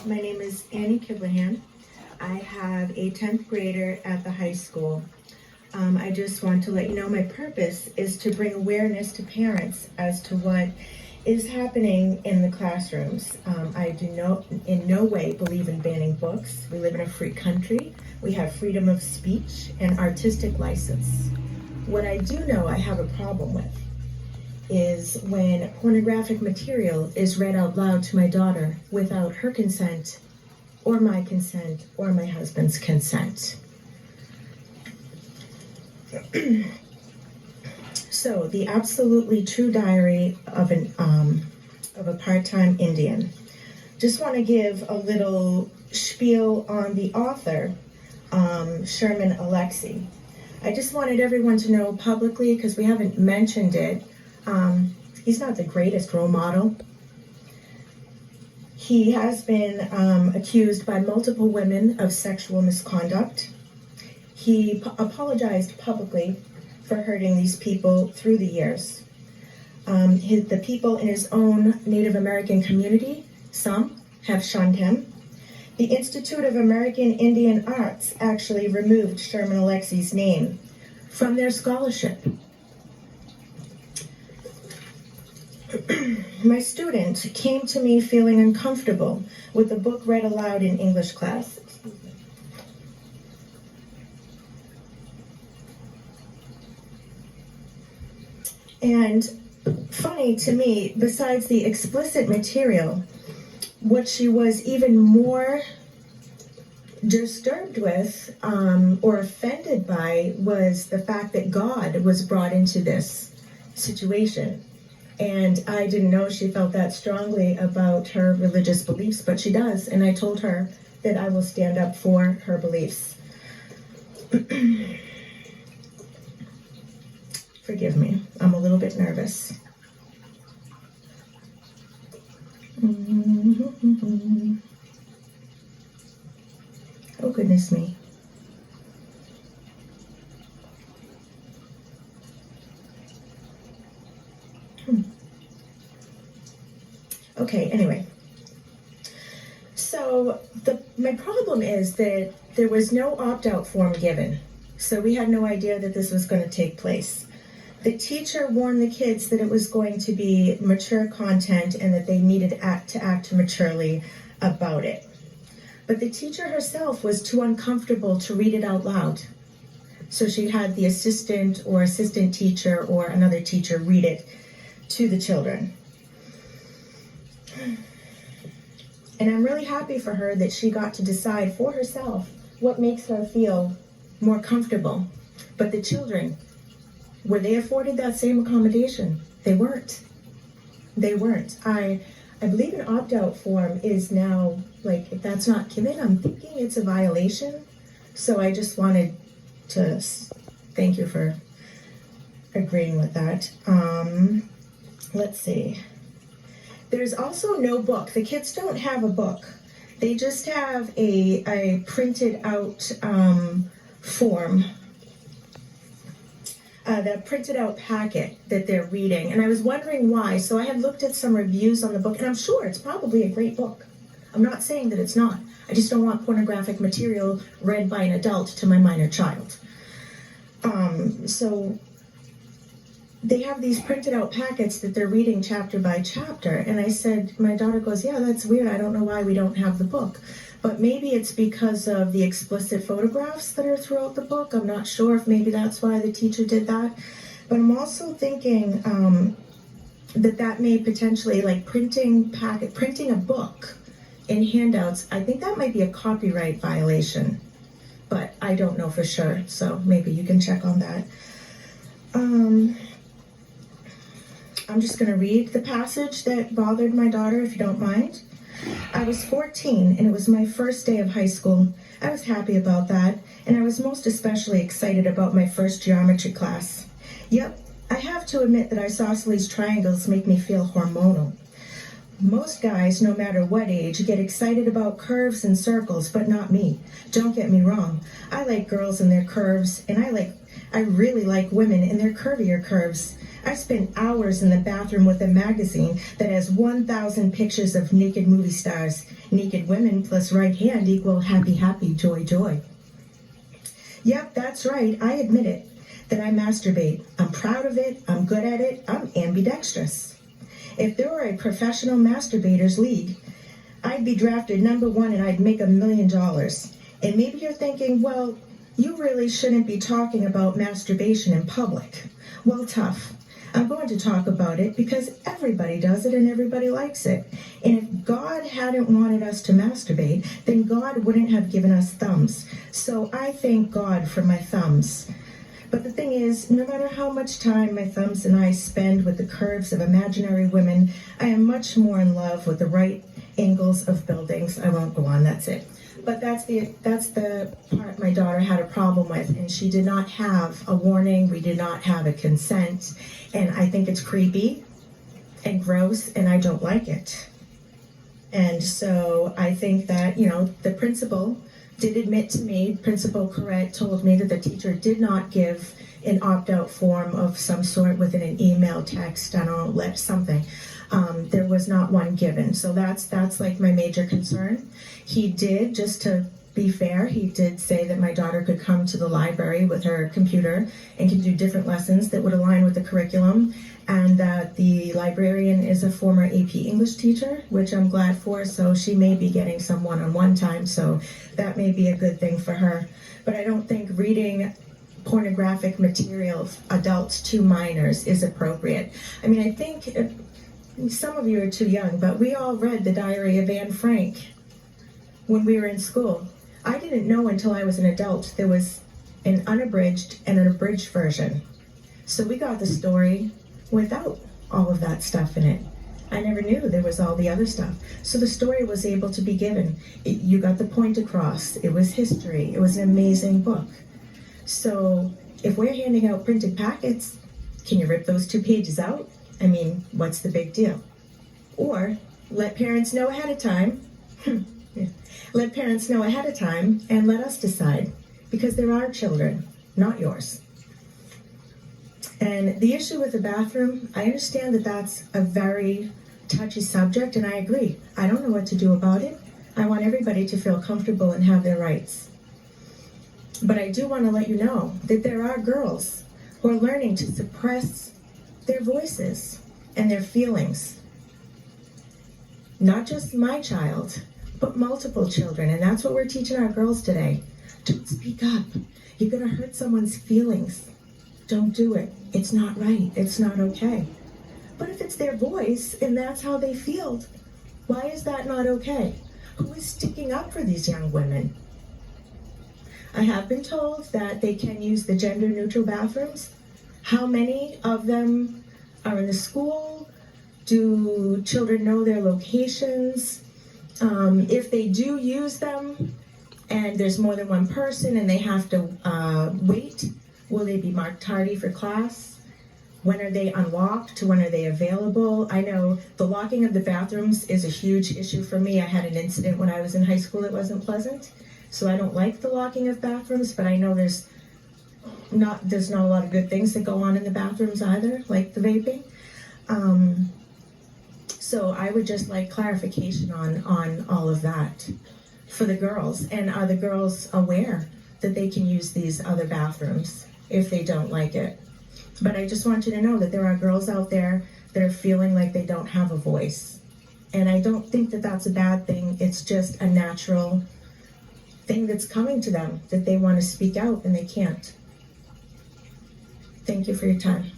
My name is Annie Kibrahan. I have a 10th grader at the high school. I just want to let you know my purpose is to bring awareness to parents as to what is happening in the classrooms. I do in no way believe in banning books. We live in a free country. We have freedom of speech and artistic license. What I do know I have a problem with is when pornographic material is read out loud to my daughter without her consent or my husband's consent. So, the absolutely true diary of a part-time Indian. Just want to give a little spiel on the author, Sherman Alexie. I just wanted everyone to know publicly, because we haven't mentioned it, he's not the greatest role model. He has been accused by multiple women of sexual misconduct. He apologized publicly for hurting these people through the years. The people in his own Native American community, some have shunned him. The Institute of American Indian Arts actually removed Sherman Alexie's name from their scholarship. My student came to me feeling uncomfortable with the book read aloud in English class. And funny to me, besides the explicit material, what she was even more disturbed with or offended by was the fact that God was brought into this situation. And I didn't know she felt that strongly about her religious beliefs, but she does. And I told her that I will stand up for her beliefs. Forgive me, I'm a little bit nervous. Oh, goodness me. Okay, anyway. So my problem is that there was no opt-out form given. So we had no idea that this was going to take place. The teacher warned the kids that it was going to be mature content and that they needed to act maturely about it. But the teacher herself was too uncomfortable to read it out loud. So she had the assistant teacher or another teacher read it to the children. And I'm really happy for her that she got to decide for herself what makes her feel more comfortable. But the children, were they afforded that same accommodation? They weren't. They weren't. I believe an opt-out form is now, like, if that's not given, I'm thinking it's a violation. So I just wanted to thank you for agreeing with that. Let's see. There's also no book. The kids don't have a book. They just have a printed out form, the printed out packet that they're reading. And I was wondering why. So I had looked at some reviews on the book, and I'm sure it's probably a great book. I'm not saying that it's not. I just don't want pornographic material read by an adult to my minor child. So they have these printed out packets that they're reading chapter by chapter. And I said, my daughter goes, yeah, that's weird. I don't know why we don't have the book. But maybe it's because of the explicit photographs that are throughout the book. I'm not sure if maybe that's why the teacher did that. But I'm also thinking that may potentially, like printing a book in handouts, I think that might be a copyright violation. But I don't know for sure. So maybe you can check on that. I'm just going to read the passage that bothered my daughter, if you don't mind. I was 14, and it was my first day of high school. I was happy about that, and I was most especially excited about my first geometry class. Yep, I have to admit that isosceles triangles make me feel hormonal. Most guys, no matter what age, get excited about curves and circles, but not me. Don't get me wrong. I like girls and their curves, and I really like women and their curvier curves. I spent hours in the bathroom with a magazine that has 1,000 pictures of naked movie stars. Naked women plus right hand equal happy, happy, joy, joy. Yep, that's right. I admit it, that I masturbate. I'm proud of it. I'm good at it. I'm ambidextrous. If there were a professional masturbators league, I'd be drafted number 1 and I'd make $1 million. And maybe you're thinking, well, you really shouldn't be talking about masturbation in public. Well, tough. I'm going to talk about it because everybody does it and everybody likes it. And if God hadn't wanted us to masturbate, then God wouldn't have given us thumbs. So I thank God for my thumbs. But the thing is, no matter how much time my thumbs and I spend with the curves of imaginary women, I am much more in love with the right angles of buildings. I won't go on, that's it. But that's the part my daughter had a problem with, and she did not have a warning. We did not have a consent, and I think it's creepy and gross, and I don't like it. And so I think that, the principal did admit to me, Principal Corrett told me that the teacher did not give an opt-out form of some sort within an email, text, I don't know, something. There was not one given. So that's like my major concern. He did, just to be fair, he did say that my daughter could come to the library with her computer and can do different lessons that would align with the curriculum, and that the librarian is a former AP English teacher, which I'm glad for, so she may be getting some one-on-one time, so that may be a good thing for her. But I don't think reading pornographic material, adults to minors, is appropriate. I mean, I think some of you are too young, but we all read The Diary of Anne Frank when we were in school. I didn't know until I was an adult there was an unabridged and an abridged version. So we got the story without all of that stuff in it. I never knew there was all the other stuff. So the story was able to be given. You got the point across. It was history. It was an amazing book. So if we're handing out printed packets, can you rip those 2 pages out? I mean, what's the big deal? Or let parents know ahead of time. Let parents know ahead of time and let us decide, because they're our children, not yours. And the issue with the bathroom, I understand that that's a very touchy subject, and I agree. I don't know what to do about it. I want everybody to feel comfortable and have their rights. But I do want to let you know that there are girls who are learning to suppress their voices and their feelings. Not just my child, but multiple children, and that's what we're teaching our girls today. Don't speak up. You're going to hurt someone's feelings. Don't do it. It's not right. It's not okay. But if it's their voice and that's how they feel, why is that not okay? Who is sticking up for these young women? I have been told that they can use the gender-neutral bathrooms. How many of them are in the school? Do children know their locations? If they do use them and there's more than one person and they have to wait, will they be marked tardy for class? When are they unlocked? To when are they available? I know the locking of the bathrooms is a huge issue for me. I had an incident when I was in high school that wasn't pleasant. So I don't like the locking of bathrooms, but I know there's not a lot of good things that go on in the bathrooms either, like the vaping. So I would just like clarification on all of that for the girls. And are the girls aware that they can use these other bathrooms if they don't like it? But I just want you to know that there are girls out there that are feeling like they don't have a voice. And I don't think that that's a bad thing. It's just a natural thing that's coming to them, that they want to speak out and they can't. Thank you for your time.